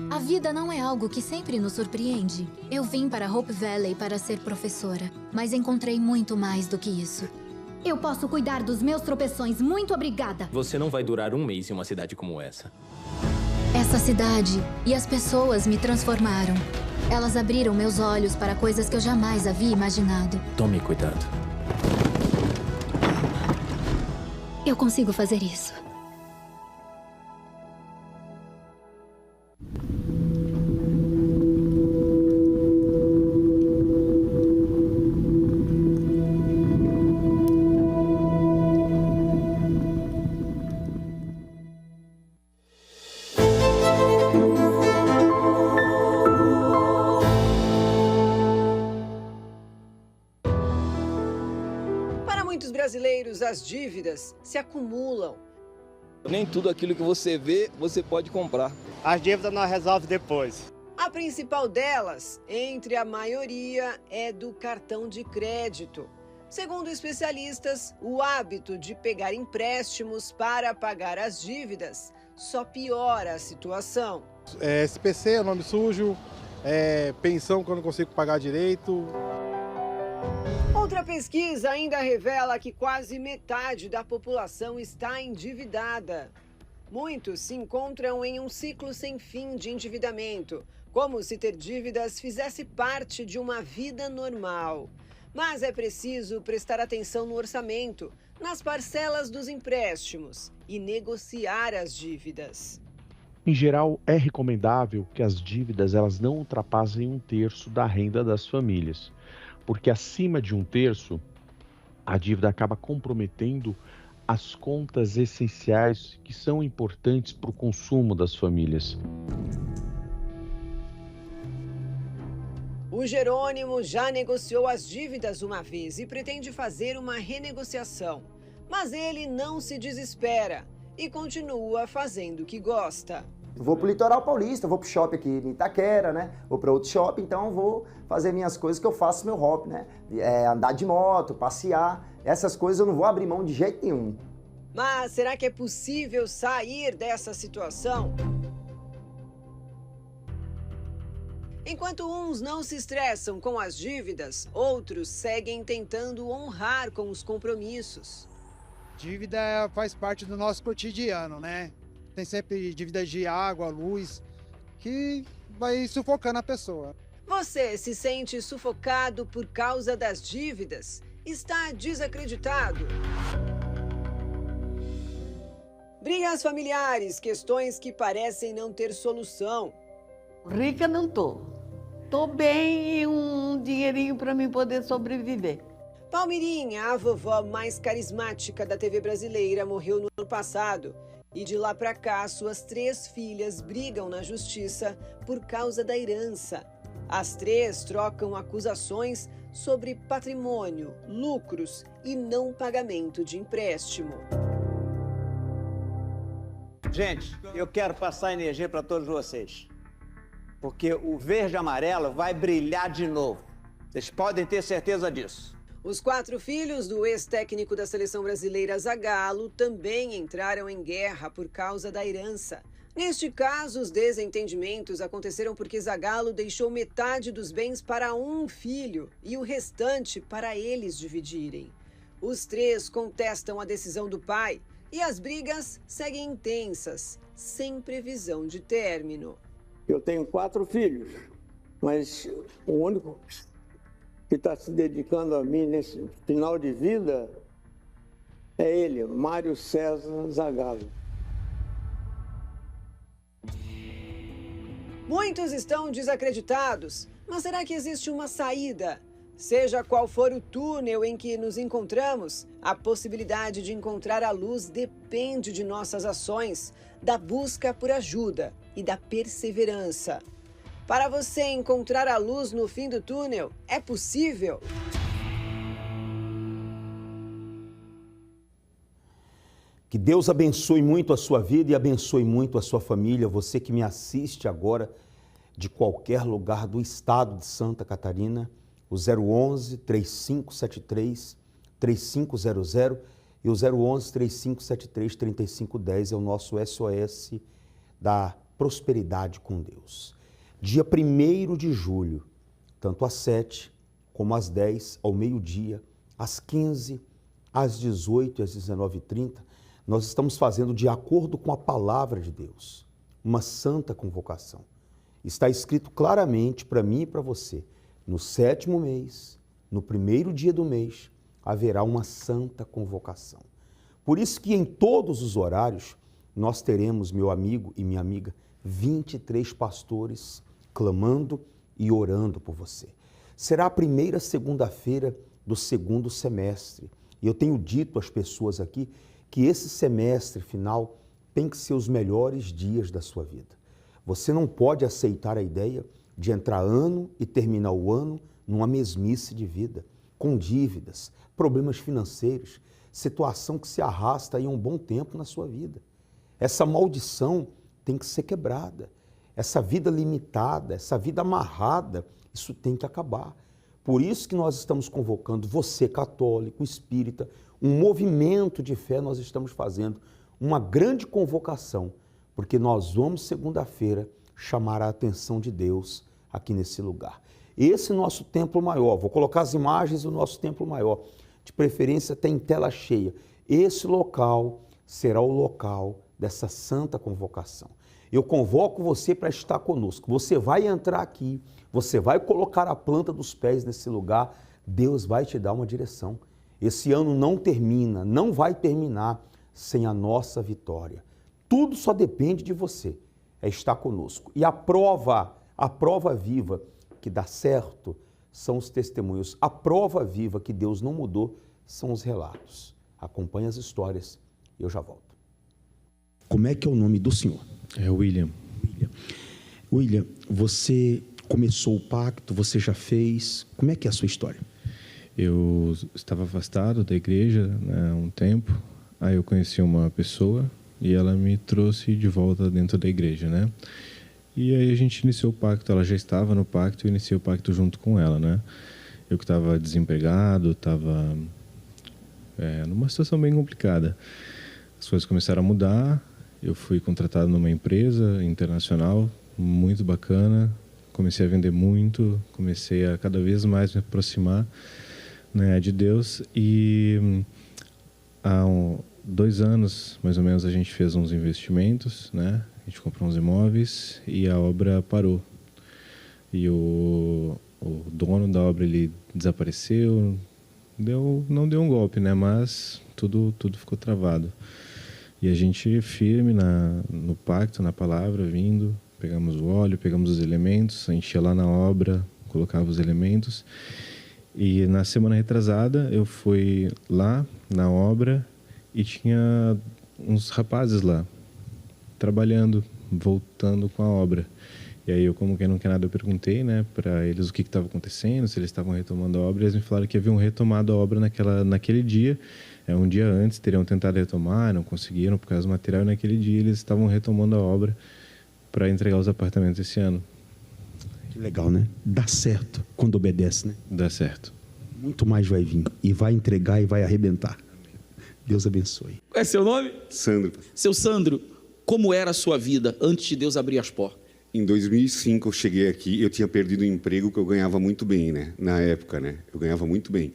A vida não é algo que sempre nos surpreende. Eu vim para Hope Valley para ser professora, mas encontrei muito mais do que isso. Eu posso cuidar dos meus tropeções, muito obrigada. Você não vai durar um mês em uma cidade como essa. Essa cidade e as pessoas me transformaram. Elas abriram meus olhos para coisas que eu jamais havia imaginado. Tome cuidado. Eu consigo fazer isso. Brasileiros, as dívidas se acumulam. Nem tudo aquilo que você vê, você pode comprar. As dívidas nós resolvemos depois. A principal delas, entre a maioria, é do cartão de crédito. Segundo especialistas, o hábito de pegar empréstimos para pagar as dívidas só piora a situação. SPC é nome sujo, pensão que eu não consigo pagar direito. Outra pesquisa ainda revela que quase metade da população está endividada. Muitos se encontram em um ciclo sem fim de endividamento, como se ter dívidas fizesse parte de uma vida normal. Mas é preciso prestar atenção no orçamento, nas parcelas dos empréstimos e negociar as dívidas. Em geral, é recomendável que as dívidas elas não ultrapassem 1/3 da renda das famílias, porque acima de 1/3, a dívida acaba comprometendo as contas essenciais que são importantes para o consumo das famílias. O Jerônimo já negociou as dívidas uma vez e pretende fazer uma renegociação. Mas ele não se desespera e continua fazendo o que gosta. Eu vou pro litoral paulista, vou pro shopping aqui em Itaquera, né? Vou para outro shopping, então eu vou fazer minhas coisas que eu faço meu hobby, né? Andar de moto, passear, essas coisas eu não vou abrir mão de jeito nenhum. Mas será que é possível sair dessa situação? Enquanto uns não se estressam com as dívidas, outros seguem tentando honrar com os compromissos. Dívida faz parte do nosso cotidiano, né? Tem sempre dívidas de água, luz, que vai sufocando a pessoa. Você se sente sufocado por causa das dívidas? Está desacreditado? Brigas familiares, questões que parecem não ter solução. Rica não tô. Tô bem e um dinheirinho para mim poder sobreviver. Palmirinha, a vovó mais carismática da TV brasileira, morreu no ano passado. E de lá para cá, suas 3 filhas brigam na justiça por causa da herança. As 3 trocam acusações sobre patrimônio, lucros e não pagamento de empréstimo. Gente, eu quero passar energia para todos vocês. Porque o verde e amarelo vai brilhar de novo. Vocês podem ter certeza disso. Os 4 filhos do ex-técnico da seleção brasileira Zagallo também entraram em guerra por causa da herança. Neste caso, os desentendimentos aconteceram porque Zagallo deixou metade dos bens para um filho e o restante para eles dividirem. Os 3 contestam a decisão do pai e as brigas seguem intensas, sem previsão de término. Eu tenho 4 filhos, mas o único que está se dedicando a mim nesse final de vida é ele, Mário César Zagallo. Muitos estão desacreditados, mas será que existe uma saída? Seja qual for o túnel em que nos encontramos, a possibilidade de encontrar a luz depende de nossas ações, da busca por ajuda e da perseverança. Para você encontrar a luz no fim do túnel, é possível? Que Deus abençoe muito a sua vida e abençoe muito a sua família, você que me assiste agora de qualquer lugar do estado de Santa Catarina, o 011 3573 3500 e o 011 3573 3510 é o nosso SOS da prosperidade com Deus. Dia 1º de julho, tanto às 7 como às 10, ao meio-dia, às 15, às 18 e às 19h30, nós estamos fazendo, de acordo com a palavra de Deus, uma santa convocação. Está escrito claramente para mim e para você, no 7º mês, no 1º dia do mês, haverá uma santa convocação. Por isso que em todos os horários, nós teremos, meu amigo e minha amiga, 23 pastores clamando e orando por você. Será a primeira segunda-feira do 2º semestre. E eu tenho dito às pessoas aqui que esse semestre final tem que ser os melhores dias da sua vida. Você não pode aceitar a ideia de entrar ano e terminar o ano numa mesmice de vida, com dívidas, problemas financeiros, situação que se arrasta aí um bom tempo na sua vida. Essa maldição tem que ser quebrada. Essa vida limitada, essa vida amarrada, isso tem que acabar. Por isso que nós estamos convocando você, católico, espírita, um movimento de fé nós estamos fazendo, uma grande convocação, porque nós vamos, segunda-feira, chamar a atenção de Deus aqui nesse lugar. Esse nosso templo maior, vou colocar as imagens do nosso templo maior, de preferência até em tela cheia. Esse local será o local dessa santa convocação. Eu convoco você para estar conosco. Você vai entrar aqui, você vai colocar a planta dos pés nesse lugar, Deus vai te dar uma direção. Esse ano não termina, não vai terminar sem a nossa vitória. Tudo só depende de você, é estar conosco. E a prova viva que dá certo são os testemunhos. A prova viva que Deus não mudou são os relatos. Acompanhe as histórias e eu já volto. Como é que é o nome do senhor? É William. William, você começou o pacto, você já fez. Como é que é a sua história? Eu estava afastado da igreja, né, há um tempo. Aí eu conheci uma pessoa e ela me trouxe de volta dentro da igreja, né? E aí a gente iniciou o pacto. Ela já estava no pacto e eu iniciei o pacto junto com ela, né? Eu que estava desempregado, estava numa situação bem complicada. As coisas começaram a mudar. Eu fui contratado numa empresa internacional muito bacana. Comecei a vender muito, comecei a cada vez mais me aproximar, né, de Deus. E há 2 anos, mais ou menos, a gente fez uns investimentos, né? A gente comprou uns imóveis e a obra parou. E o dono da obra, ele desapareceu. Não deu um golpe, né? Mas tudo ficou travado. E a gente firme no pacto, na palavra, vindo, pegamos o óleo, pegamos os elementos, a gente ia lá na obra, colocava os elementos. E na semana retrasada eu fui lá na obra e tinha uns rapazes lá, trabalhando, voltando com a obra. E aí eu, como quem não quer nada, eu perguntei, né, para eles o que estava acontecendo, se eles estavam retomando a obra. E eles me falaram que haviam retomado a obra naquele dia. Um dia antes teriam tentado retomar, não conseguiram por causa do material. E naquele dia eles estavam retomando a obra para entregar os apartamentos esse ano. Que legal, né? Dá certo quando obedece, né? Dá certo. Muito mais vai vir e vai entregar e vai arrebentar. Deus abençoe. Qual é seu nome? Sandro. Seu Sandro, como era a sua vida antes de Deus abrir as portas? Em 2005 eu cheguei aqui, eu tinha perdido um emprego que eu ganhava muito bem, né? Na época, né? Eu ganhava muito bem.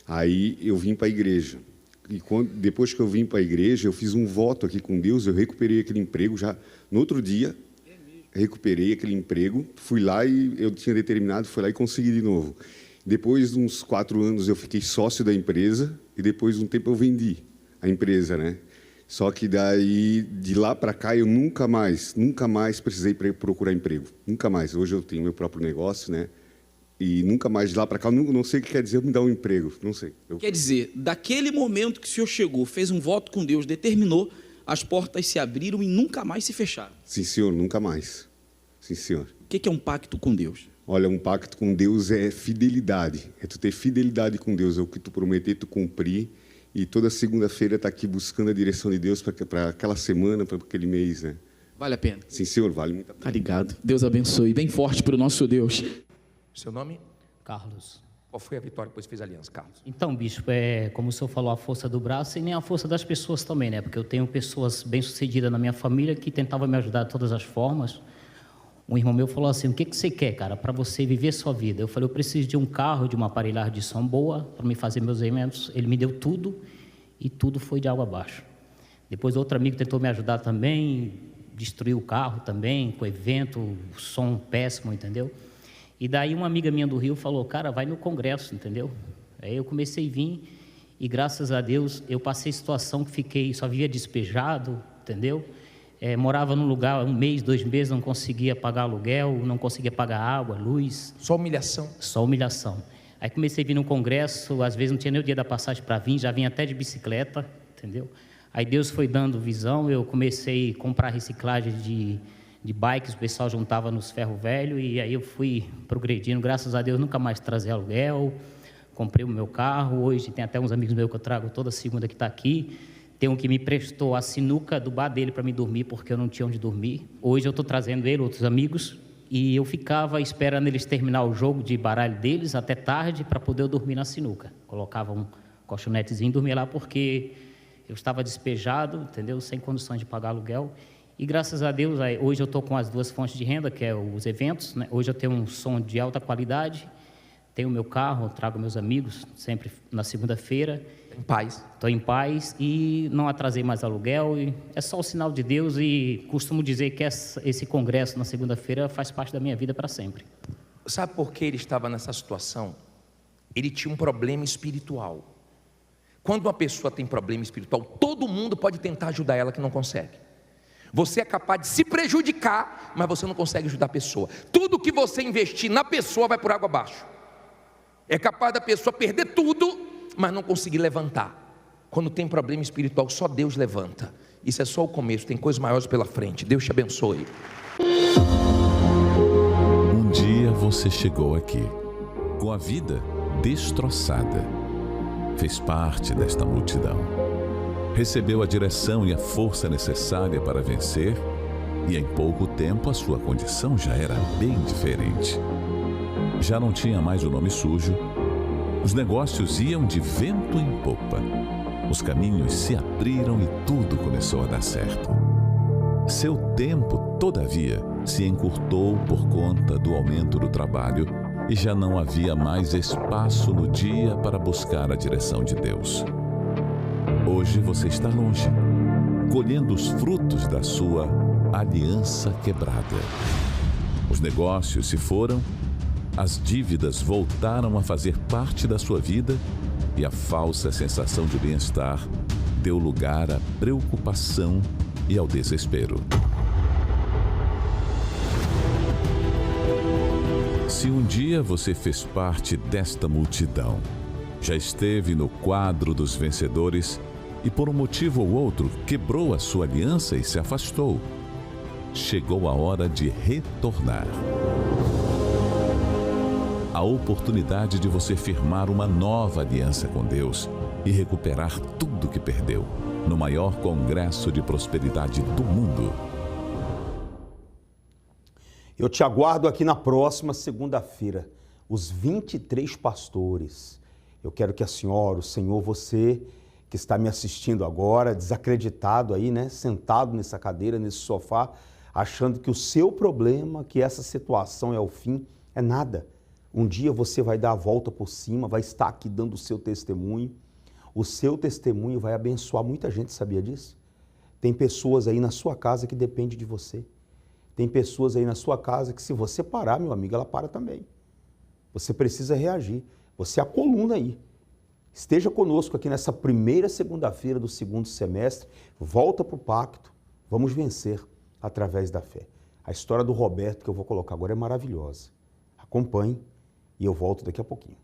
Aí eu vim para a igreja. E depois que eu vim para a igreja, eu fiz um voto aqui com Deus, eu recuperei aquele emprego já no outro dia. Recuperei aquele emprego, fui lá e eu tinha determinado, fui lá e consegui de novo. Depois de uns 4 anos eu fiquei sócio da empresa e depois de um tempo eu vendi a empresa, né? Só que daí, de lá para cá, eu nunca mais precisei procurar emprego. Nunca mais. Hoje eu tenho meu próprio negócio, né? E nunca mais de lá para cá, eu não sei o que quer dizer me dar um emprego, não sei. Quer dizer, daquele momento que o senhor chegou, fez um voto com Deus, determinou, as portas se abriram e nunca mais se fecharam. Sim, senhor, nunca mais. Sim, senhor. O que é um pacto com Deus? Olha, um pacto com Deus é fidelidade. É tu ter fidelidade com Deus, é o que tu prometer, tu cumprir. E toda segunda-feira tá aqui buscando a direção de Deus para aquela semana, para aquele mês, né? Vale a pena? Sim, senhor, vale muito a pena. Tá ligado. Deus abençoe. Bem forte para o nosso Deus. Seu nome? Carlos. Qual foi a vitória que depois fez a aliança, Carlos? Então, bispo, como o senhor falou, a força do braço e nem a força das pessoas também, né? Porque eu tenho pessoas bem-sucedidas na minha família que tentavam me ajudar de todas as formas. Um irmão meu falou assim, o que você quer, cara, para você viver sua vida? Eu falei, eu preciso de um carro, de uma aparelhagem de som boa, para me fazer meus eventos. Ele me deu tudo e tudo foi de água abaixo. Depois outro amigo tentou me ajudar também, destruiu o carro também, com o evento, som péssimo, entendeu? E daí uma amiga minha do Rio falou, cara, vai no congresso, entendeu? Aí eu comecei a vir e graças a Deus eu passei situação que só vivia despejado, entendeu? Morava num lugar 1 mês, 2 meses, não conseguia pagar aluguel, não conseguia pagar água, luz. Só humilhação? Só humilhação. Aí comecei a vir no congresso, às vezes não tinha nem o dia da passagem para vir, já vinha até de bicicleta, entendeu? Aí Deus foi dando visão, eu comecei a comprar reciclagem de bikes, o pessoal juntava nos ferro velho e aí eu fui progredindo, graças a Deus nunca mais trazia aluguel, comprei o meu carro, hoje tem até uns amigos meus que eu trago toda segunda que está aqui. Tem um que me prestou a sinuca do bar dele para me dormir, porque eu não tinha onde dormir. Hoje eu estou trazendo ele, outros amigos, e eu ficava esperando eles terminar o jogo de baralho deles até tarde para poder eu dormir na sinuca. Colocava um colchonetezinho e dormia lá porque eu estava despejado, entendeu? Sem condições de pagar aluguel. E graças a Deus, hoje eu estou com as 2 fontes de renda, que é os eventos, né? Hoje eu tenho um som de alta qualidade, tenho o meu carro, trago meus amigos sempre na segunda-feira. Em paz. Estou em paz e não atrasei mais aluguel. E é só o sinal de Deus e costumo dizer que esse congresso na segunda-feira faz parte da minha vida para sempre. Sabe por que ele estava nessa situação? Ele tinha um problema espiritual. Quando uma pessoa tem problema espiritual, todo mundo pode tentar ajudar ela que não consegue. Você é capaz de se prejudicar, mas você não consegue ajudar a pessoa. Tudo que você investir na pessoa vai por água abaixo. É capaz da pessoa perder tudo, mas não conseguir levantar. Quando tem problema espiritual, só Deus levanta. Isso é só o começo, tem coisas maiores pela frente. Deus te abençoe. Um dia você chegou aqui, com a vida destroçada. Fez parte desta multidão. Recebeu a direção e a força necessária para vencer, e em pouco tempo a sua condição já era bem diferente. Já não tinha mais o nome sujo, os negócios iam de vento em popa, os caminhos se abriram e tudo começou a dar certo. Seu tempo, todavia, se encurtou por conta do aumento do trabalho e já não havia mais espaço no dia para buscar a direção de Deus. Hoje você está longe, colhendo os frutos da sua aliança quebrada. Os negócios se foram, as dívidas voltaram a fazer parte da sua vida e a falsa sensação de bem-estar deu lugar à preocupação e ao desespero. Se um dia você fez parte desta multidão, já esteve no quadro dos vencedores e por um motivo ou outro quebrou a sua aliança e se afastou, chegou a hora de retornar. A oportunidade de você firmar uma nova aliança com Deus e recuperar tudo que perdeu no maior congresso de prosperidade do mundo. Eu te aguardo aqui na próxima segunda-feira, os 23 pastores. Eu quero que a senhora, o senhor, você que está me assistindo agora, desacreditado aí, né, sentado nessa cadeira, nesse sofá, achando que o seu problema, que essa situação é o fim, é nada. Um dia você vai dar a volta por cima, vai estar aqui dando o seu testemunho. O seu testemunho vai abençoar muita gente, sabia disso? Tem pessoas aí na sua casa que dependem de você. Tem pessoas aí na sua casa que se você parar, meu amigo, ela para também. Você precisa reagir. Você é a coluna aí. Esteja conosco aqui nessa primeira segunda-feira do segundo semestre. Volta para o pacto. Vamos vencer através da fé. A história do Roberto que eu vou colocar agora é maravilhosa. Acompanhe e eu volto daqui a pouquinho.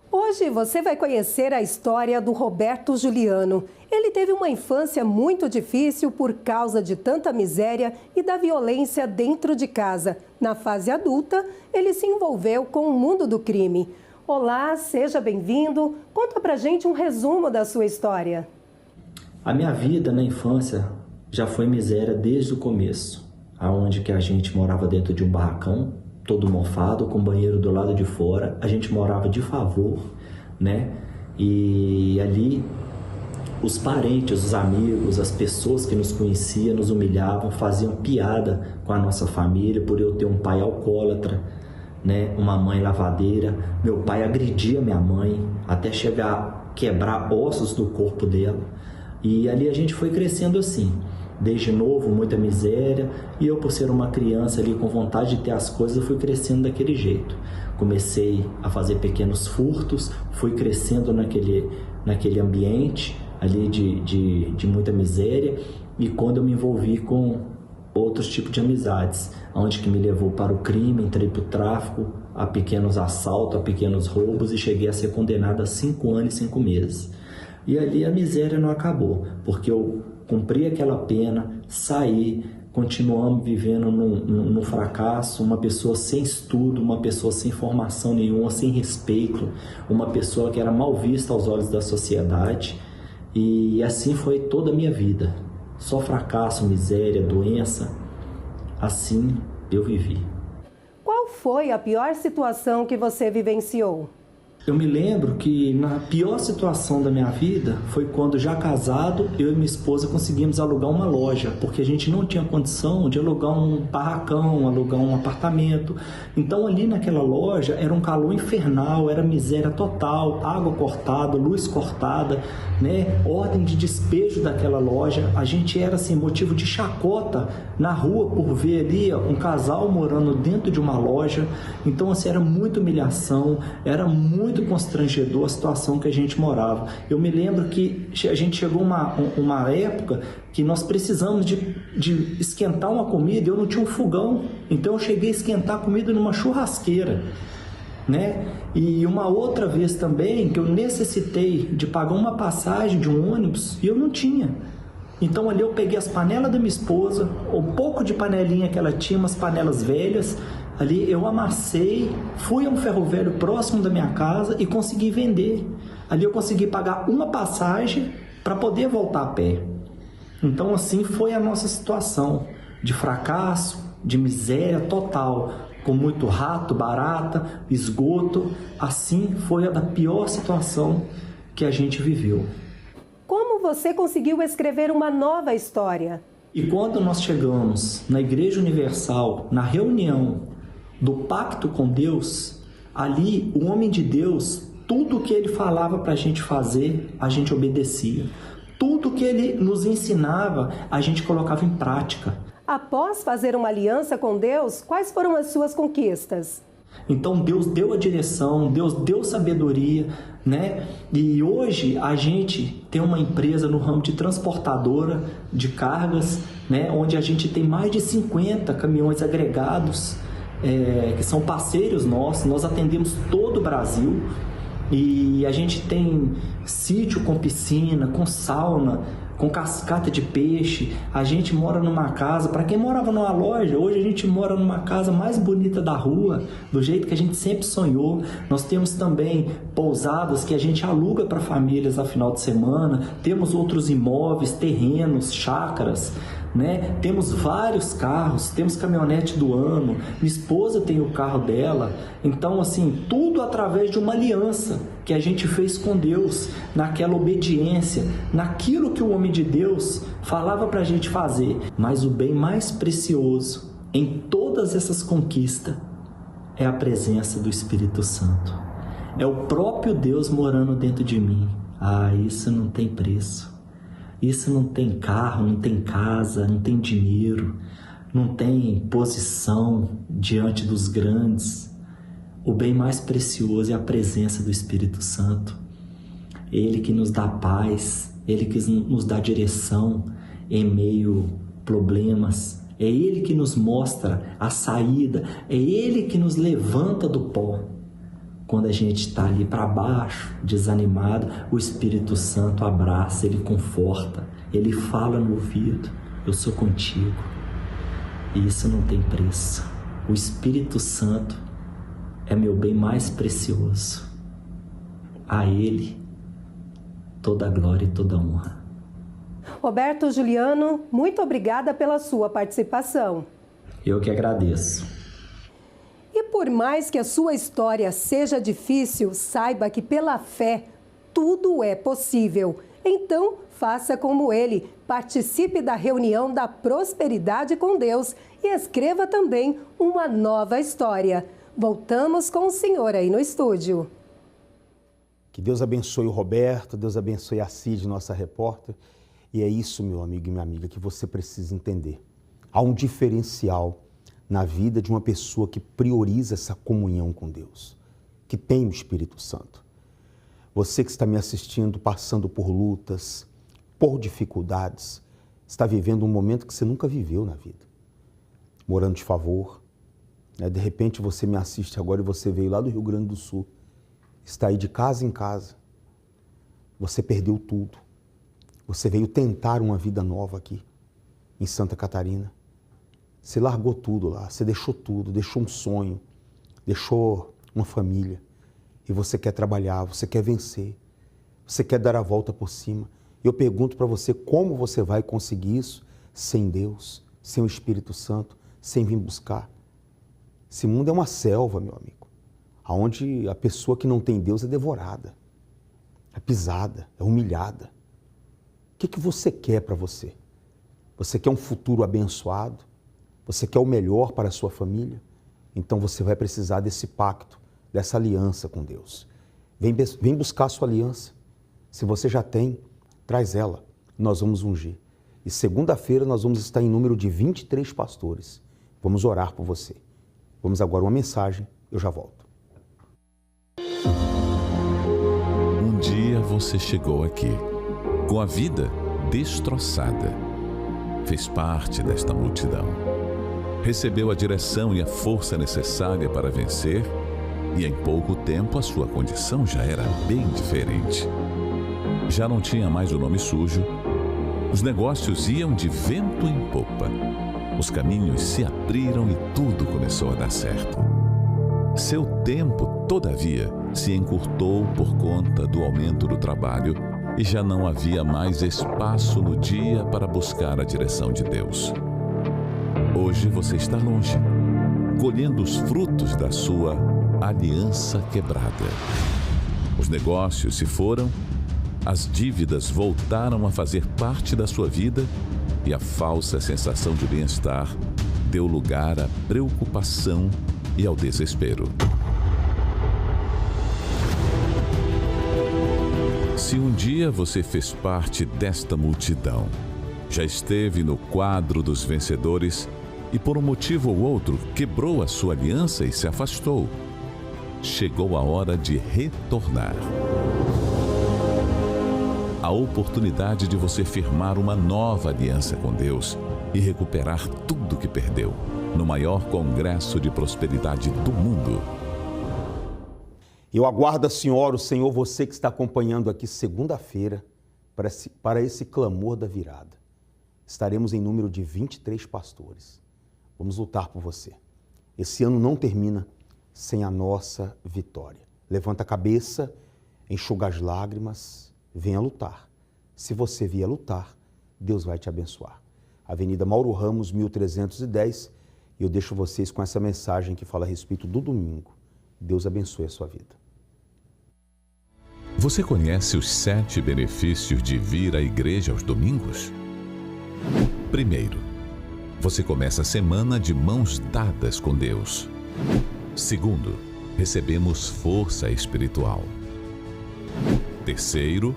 Hoje você vai conhecer a história do Roberto Juliano. Ele teve uma infância muito difícil por causa de tanta miséria e da violência dentro de casa. Na fase adulta, ele se envolveu com o mundo do crime. Olá, seja bem-vindo. Conta pra gente um resumo da sua história. A minha vida na infância já foi miséria desde o começo, aonde que a gente morava dentro de um barracão, todo mofado, com o banheiro do lado de fora. A gente morava de favor, né? E ali os parentes, os amigos, as pessoas que nos conheciam nos humilhavam, faziam piada com a nossa família por eu ter um pai alcoólatra, né? Uma mãe lavadeira. Meu pai agredia minha mãe até chegar a quebrar ossos do corpo dela. E ali a gente foi crescendo assim. Desde novo, muita miséria, e eu, por ser uma criança ali com vontade de ter as coisas, fui crescendo daquele jeito. Comecei a fazer pequenos furtos, fui crescendo naquele ambiente ali de muita miséria, e quando eu me envolvi com outros tipos de amizades, onde que me levou para o crime, entrei para o tráfico, a pequenos assaltos, a pequenos roubos, e cheguei a ser condenado a 5 anos e 5 meses. E ali a miséria não acabou, porque eu cumpri aquela pena, saí, continuamos vivendo num fracasso, uma pessoa sem estudo, uma pessoa sem formação nenhuma, sem respeito, uma pessoa que era mal vista aos olhos da sociedade. E assim foi toda a minha vida. Só fracasso, miséria, doença. Assim eu vivi. Qual foi a pior situação que você vivenciou? Eu me lembro que na pior situação da minha vida foi quando, já casado, eu e minha esposa conseguimos alugar uma loja, porque a gente não tinha condição de alugar um barracão, alugar um apartamento. Então ali naquela loja era um calor infernal, era miséria total, água cortada, luz cortada, né? Ordem de despejo daquela loja. A gente era assim, motivo de chacota na rua por ver ali um casal morando dentro de uma loja. Então assim, era muita humilhação, era muito constrangedor a situação que a gente morava. Eu me lembro que a gente chegou uma época que nós precisamos de esquentar uma comida, eu não tinha um fogão, então eu cheguei a esquentar a comida numa churrasqueira, né? E uma outra vez também que eu necessitei de pagar uma passagem de um ônibus e eu não tinha. Então ali eu peguei as panelas da minha esposa, um pouco de panelinha que ela tinha, umas panelas velhas. Ali eu amassei, fui a um ferro velho próximo da minha casa e consegui vender. Ali eu consegui pagar uma passagem para poder voltar a pé. Então assim foi a nossa situação de fracasso, de miséria total, com muito rato, barata, esgoto. Assim foi a da pior situação que a gente viveu. Como você conseguiu escrever uma nova história? E quando nós chegamos na Igreja Universal, na reunião do pacto com Deus, ali o homem de Deus, tudo que ele falava para a gente fazer, a gente obedecia. Tudo que ele nos ensinava, a gente colocava em prática. Após fazer uma aliança com Deus, quais foram as suas conquistas? Então Deus deu a direção, Deus deu sabedoria, né? E hoje a gente tem uma empresa no ramo de transportadora de cargas, né? Onde a gente tem mais de 50 caminhões agregados, que são parceiros nossos. Nós atendemos todo o Brasil e a gente tem sítio com piscina, com sauna, com cascata de peixe. A gente mora numa casa, para quem morava numa loja, hoje a gente mora numa casa mais bonita da rua, do jeito que a gente sempre sonhou. Nós temos também pousadas que a gente aluga para famílias a final de semana, temos outros imóveis, terrenos, chácaras, né? Temos vários carros, temos caminhonete do ano, minha esposa tem o carro dela. Então assim, tudo através de uma aliança que a gente fez com Deus, naquela obediência, naquilo que o homem de Deus falava para a gente fazer. Mas o bem mais precioso em todas essas conquistas é a presença do Espírito Santo. É o próprio Deus morando dentro de mim. Ah, isso não tem preço. Isso não tem carro, não tem casa, não tem dinheiro, não tem posição diante dos grandes. O bem mais precioso é a presença do Espírito Santo. Ele que nos dá paz, Ele que nos dá direção em meio a problemas. É Ele que nos mostra a saída, é Ele que nos levanta do pó. Quando a gente está ali para baixo, desanimado, o Espírito Santo abraça, Ele conforta, Ele fala no ouvido, eu sou contigo. E isso não tem preço. O Espírito Santo é meu bem mais precioso. A Ele toda a glória e toda a honra. Roberto Juliano, muito obrigada pela sua participação. Eu que agradeço. E Por mais que a sua história seja difícil, saiba que pela fé tudo é possível. Então, faça como ele, participe da reunião da prosperidade com Deus e escreva também uma nova história. Voltamos com o senhor aí no estúdio. Que Deus abençoe o Roberto, Deus abençoe a Cid, nossa repórter. E é isso, meu amigo e minha amiga, que você precisa entender. Há um diferencial na vida de uma pessoa que prioriza essa comunhão com Deus, que tem o Espírito Santo. Você que está me assistindo, passando por lutas, por dificuldades, está vivendo um momento que você nunca viveu na vida. Morando de favor, né? De repente você me assiste agora e você veio lá do Rio Grande do Sul, está aí de casa em casa, você perdeu tudo. Você veio tentar uma vida nova aqui, em Santa Catarina. Você largou tudo lá, você deixou tudo, deixou um sonho, deixou uma família. E você quer trabalhar, você quer vencer, você quer dar a volta por cima. Eu pergunto para você como você vai conseguir isso sem Deus, sem o Espírito Santo, sem vir buscar. Esse mundo é uma selva, meu amigo, onde a pessoa que não tem Deus é devorada, é pisada, é humilhada. O que você quer para você? Você quer um futuro abençoado? Você quer o melhor para a sua família? Então você vai precisar desse pacto, dessa aliança com Deus. Vem buscar a sua aliança. Se você já tem, traz ela. Nós vamos ungir. E segunda-feira nós vamos estar em número de 23 pastores. Vamos orar por você. Vamos agora uma mensagem, eu já volto. Um dia você chegou aqui, com a vida destroçada. Fez parte desta multidão. Recebeu a direção e a força necessária para vencer, e em pouco tempo a sua condição já era bem diferente. Já não tinha mais o nome sujo, os negócios iam de vento em popa, os caminhos se abriram e tudo começou a dar certo. Seu tempo, todavia, se encurtou por conta do aumento do trabalho e já não havia mais espaço no dia para buscar a direção de Deus. Hoje você está longe, colhendo os frutos da sua aliança quebrada. Os negócios se foram, as dívidas voltaram a fazer parte da sua vida e a falsa sensação de bem-estar deu lugar à preocupação e ao desespero. Se um dia você fez parte desta multidão, já esteve no quadro dos vencedores e por um motivo ou outro quebrou a sua aliança e se afastou, chegou a hora de retornar. A oportunidade de você firmar uma nova aliança com Deus e recuperar tudo que perdeu no maior congresso de prosperidade do mundo. Eu aguardo a senhora, o Senhor, você que está acompanhando aqui segunda-feira para esse clamor da virada. Estaremos em número de 23 pastores. Vamos lutar por você. Esse ano não termina sem a nossa vitória. Levanta a cabeça, enxuga as lágrimas, venha lutar. Se você vier lutar, Deus vai te abençoar. Avenida Mauro Ramos, 1310, e eu deixo vocês com essa mensagem que fala a respeito do domingo. Deus abençoe a sua vida. Você conhece os 7 benefícios de vir à igreja aos domingos? Primeiro, você começa a semana de mãos dadas com Deus. Segundo, recebemos força espiritual. Terceiro,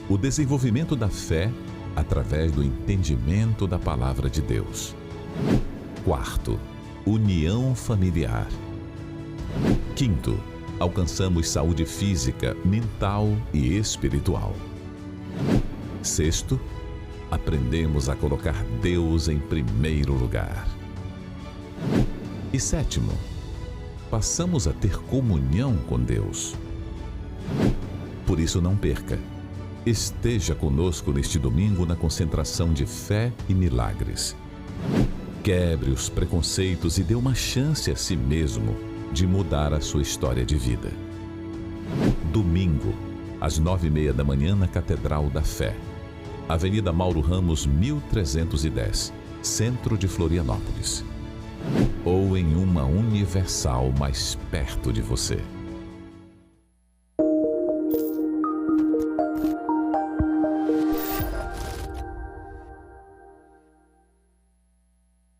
o desenvolvimento da fé através do entendimento da palavra de Deus. Quarto, união familiar. Quinto, alcançamos saúde física, mental e espiritual. Sexto, aprendemos a colocar Deus em primeiro lugar. E sétimo, passamos a ter comunhão com Deus. Por isso não perca. Esteja conosco neste domingo na concentração de fé e milagres. Quebre os preconceitos e dê uma chance a si mesmo de mudar a sua história de vida. Domingo, às 9h30 da manhã na Catedral da Fé. Avenida Mauro Ramos, 1310, centro de Florianópolis. ou em uma Universal mais perto de você.